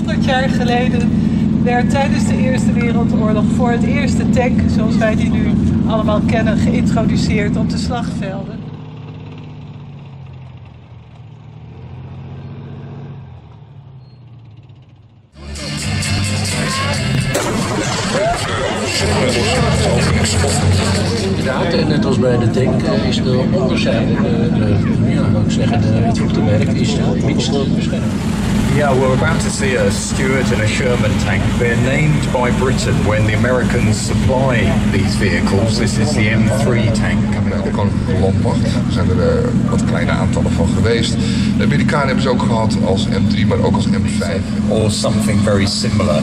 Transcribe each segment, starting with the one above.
100 jaar geleden werd tijdens de Eerste Wereldoorlog voor het eerste tank, zoals wij die nu allemaal kennen, geïntroduceerd op de slagvelden. Inderdaad, en net als bij de tank is de onderzijde, het voertuigwerk, is het minst beschermd. Yeah, we're about to see a Stuart and a Sherman tank. They're named by Britain when the Americans supply these vehicles. This is the M3 tank. De Koninklijke Landmacht zijn er wat kleine aantallen van geweest. De Amerikanen hebben ze ook gehad als M3, maar ook als M5. Or something very similar.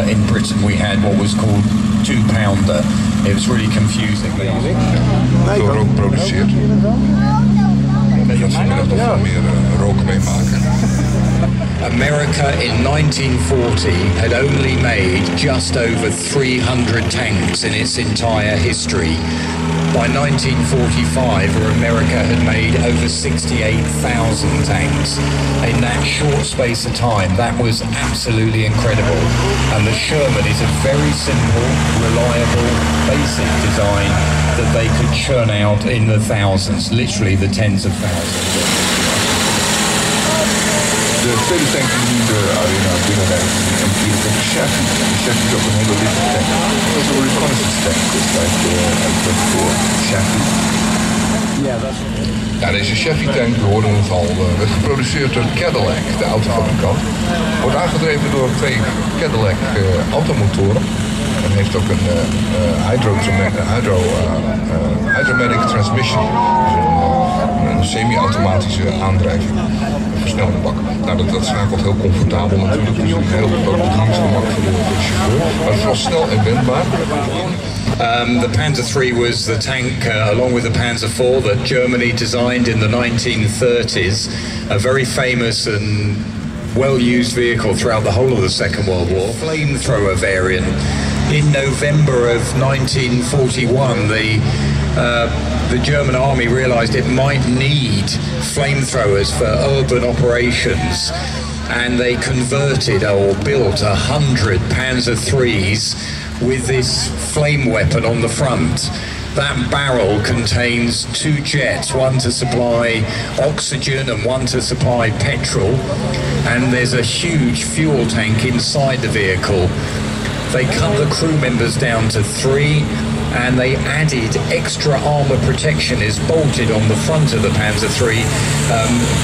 In Britain we had what was called 2-pounder. It was really confusing. Door rook produceert. Daar gaan ze nog veel meer rook mee maken. America in 1940 had only made just over 300 tanks in its entire history. By 1945, America had made over 68,000 tanks. In that short space of time, that was absolutely incredible. And the Sherman is a very simple, reliable, basic design that they could churn out in the thousands, literally the tens of thousands. De tweede tank die nu de arena binnenrijdt is een M4 Chevy. De Chevy is ook een hele lichte tank. Dat is een reconnaissance tank, dus uit voor Chevy. Ja, deze Chevy tank, we hoorden het al, werd geproduceerd door Cadillac, de autofabrikant. Wordt aangedreven door 2 Cadillac automotoren. En heeft ook een hydromatic transmission. Dus een semi-automatische aandrijving. Een versnelde bak. Nou, dat schakelt heel comfortabel natuurlijk. Dus een heel groot bedieningsgemak voor de chauffeur. Maar het is wel snel en wendbaar. The Panther 3 was the tank, along with the Panzer 4, that Germany designed in the 1930s. A very famous and well-used vehicle throughout the whole of the Second World War. Flamethrower Variant. In November of 1941, the German army realized it might need flamethrowers for urban operations, and they converted or built 100 Panzer IIIs with this flame weapon on the front. That barrel contains 2 jets, one to supply oxygen and one to supply petrol, and there's a huge fuel tank inside the vehicle. They cut the crew members down to 3, and they added extra armor protection is bolted on the front of the Panzer III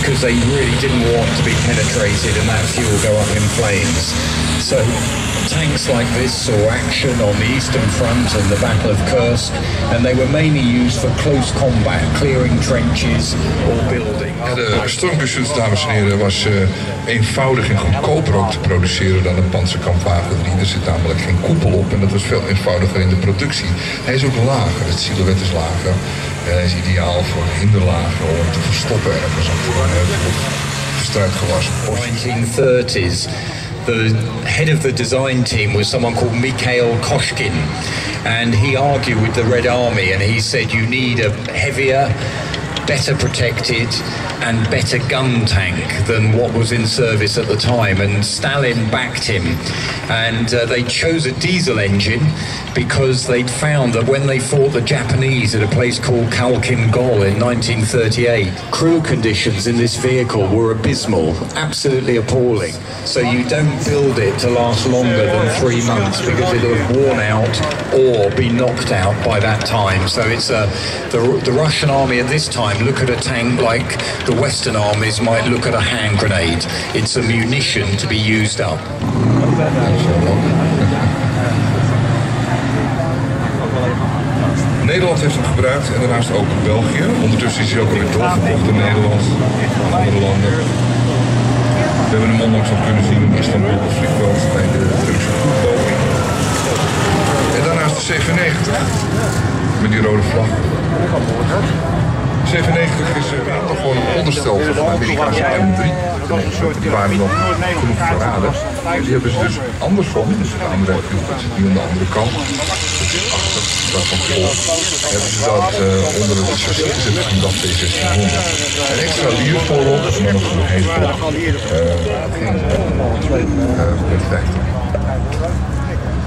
because they really didn't want to be penetrated and that fuel go up in flames. So tanks like this saw action on the Eastern Front and the Battle of Kursk, and they were mainly used for close combat, clearing trenches or building. De stormgeschütz, dames en heren, was eenvoudig en goedkoper ook te produceren dan een Panzerkampfwagen 3. Er zit namelijk geen koepel op en dat was veel eenvoudiger in de productie. Hij is ook lager, het silhouet is lager. Hij is ideaal voor hinderlagen om te verstoppen ergens achter een heuvel of struikgewas. 1930s. The head of the design team was someone called Mikhail Koshkin, and he argued with the Red Army, and he said you need a heavier, better protected and better gun tank than what was in service at the time, and Stalin backed him, and they chose a diesel engine because they'd found that when they fought the Japanese at a place called Khalkhin Gol in 1938, crew conditions in this vehicle were abysmal, absolutely appalling. So you don't build it to last longer than 3 months because it'll have worn out or be knocked out by that time. So it's the Russian army at this time look at a tank like the Western armies might look at a hand grenade. It's a munition to be used up. Nederland heeft hem gebruikt en daarnaast ook België. Ondertussen is hij ook alweer doorverkocht in Nederland en andere landen. We hebben hem onlangs al kunnen zien in Istanbul op vliegveld bij de Turkse voetbalpoging. En daarnaast de C-90 met die rode vlag. 97 is nog gewoon een onderstel van de Amerikaanse M3. Die waren nog genoeg verraden. Die hebben ze dus andersom, dus de andere dat zit nu aan de andere kant. Dat van vol. Hebben ze dat onder het chassis gezet van dat T1600. Een extra lier voorop, en dan nog een hele blok.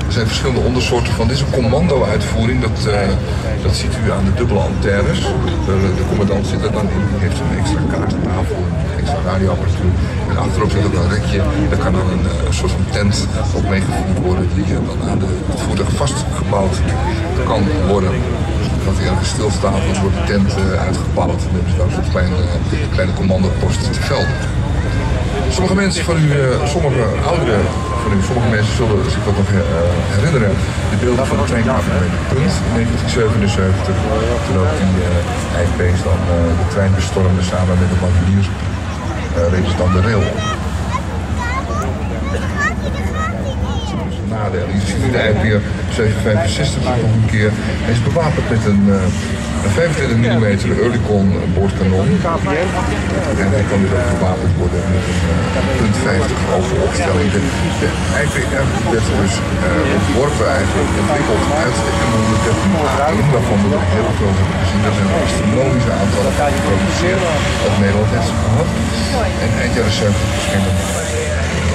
Er zijn verschillende ondersoorten van. Dit is een commando-uitvoering, dat ziet u aan de dubbele antennes. De commandant zit er dan in, die heeft een extra kaarttafel, een extra radioapparatuur. En achterop zit ook een rekje, daar kan dan een soort van tent op meegevoerd worden die dan aan het voertuig vastgebouwd kan worden. Dat hij ergens stilstaat, dan wordt de tent uitgebouwd en dan hebben ze daar zo'n kleine commandopost te velden. Sommige mensen van u, sommige ouderen van u, sommige mensen zullen zich dat nog herinneren. De beelden van de TankEvent Punt in 1977. Toen ook die IP's dan de trein bestormden samen met de mariniers. Reden ze dan de rail op. Nadeel. Je ziet de IP 765 nog een keer. Hij is bewapend met een 25 mm Oerlikon boordkanon. En hij kan dus ook gewapend worden met een .50 overopstelling. De IPM werd dus ontworpen eigenlijk, ontwikkeld uit de M113A1, waarvan we er heel veel hebben gezien. Dat zijn astronomische aantallen geproduceerd uit Nederland heeft gehad. En eind jaren 70 verschenen.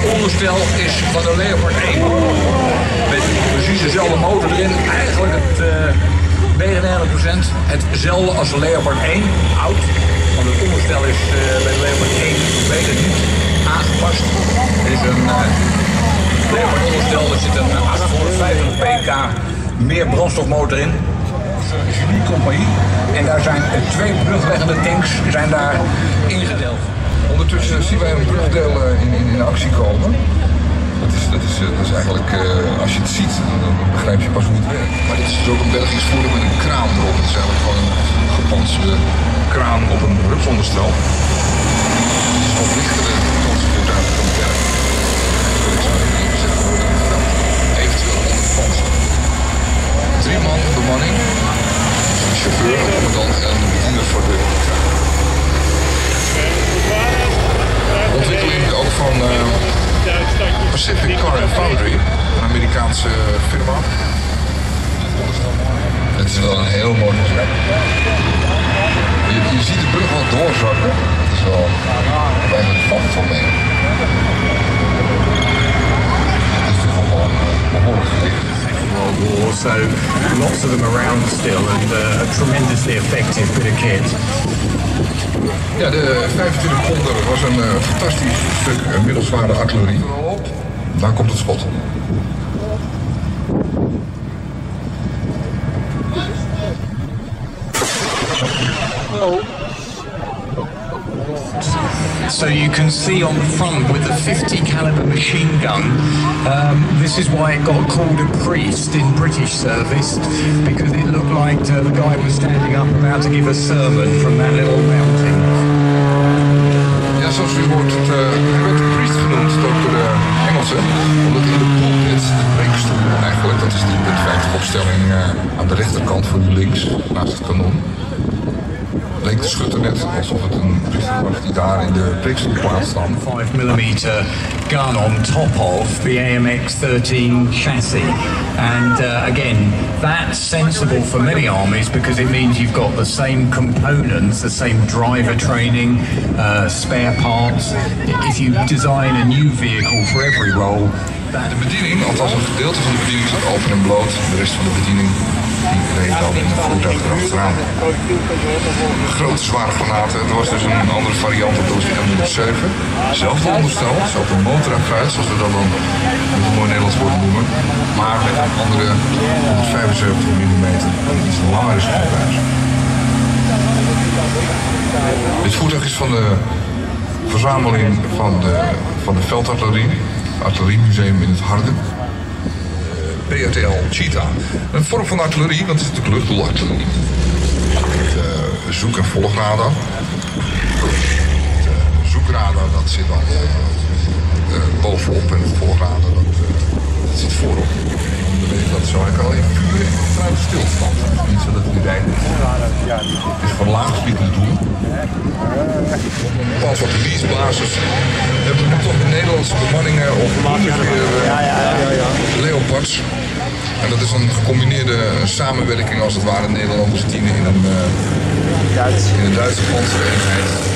Het onderstel is van de Leopard 1. Met precies dezelfde motor erin. Eigenlijk het 99% hetzelfde als de Leopard 1. Oud. Want het onderstel is bij de Leopard 1 beter niet aangepast. Het is een Leopard onderstel. Er zit een 850 pk meer brandstofmotor in. Julie Compagnie. En daar zijn 2 brugleggende tanks zijn daar ingedeeld. Ondertussen zien wij een brugdeel in actie komen. Dat is eigenlijk, als je het ziet, dan begrijp je pas hoe het werkt. Maar dit is dus ook een Belgisch voertuig met een kraan erop. Het is eigenlijk gewoon een gepantserde kraan op een rupsonderstel. Het is wat lichtere transportvoertuigen van het werk. Ik zou even ingezet worden in het veld. Eventueel onder panzer. 3 man bemanning. Een chauffeur, een commandant en een bediener voor de trein. Ontwikkeling ook van Pacific Car and Foundry, een Amerikaanse firma. Het is wel een heel mooi concept. Je ziet de brug wel doorzakken. Het is wel weinig valt van mee. Het is toch wel gewoon behoorlijk gelicht. World War, so lots of them around still and a tremendously effective bit of kit. Ja, de 25 ponder was een fantastisch stuk middelzware artillerie. Daar komt het schot. So you can see on the front with the 50 caliber machine gun, this is why it got called a priest in British service, because it looked like the guy was standing up about to give a sermon from that little mountain. Ja, zoals u hoort, hij werd de priest genoemd door de Engelsen, omdat in de pulpit, de preekstoel eigenlijk, dat is die .50 opstelling aan de rechterkant voor u links, naast het kanon. Leek de schutter net alsof het een priester was die daar in de preekstoelplaats stond. 5mm gun on top of the AMX-13 chassis, and again that's sensible for many armies because it means you've got the same components, the same driver training, spare parts. If you design a new vehicle for every role. De bediening, althans een gedeelte van de bediening, zat open en bloot. De rest van de bediening die reed dan in het voertuig erachteraan. Grote zware granaten. Er was dus een andere variant, dat was de M107. Hetzelfde onderstel, hetzelfde motorafruit, zoals we dat dan met een mooi Nederlands woord noemen. Maar met een andere 175 mm en iets langere schijnbuis. Dit voertuig is van de verzameling van de veldartillerie. Artilleriemuseum in het Harde. PRTL Cheetah. Een vorm van artillerie, want het is natuurlijk luchtdoelartillerie. Met zoek- en volgradar. Het zoekradar dat zit dan bovenop en het volgradar dat zit voorop. weet ik dat zo. Hij kan alleen vuren in trouwens stilstand. Niet zo dat hij rijdt. Het is voor laagvliegende doelen. Panther vliegbasis. Hebben we toch de Nederlandse bemanningen of Leopards. En dat is een gecombineerde samenwerking als het ware Nederlandse team in een Duitse panzereenheid.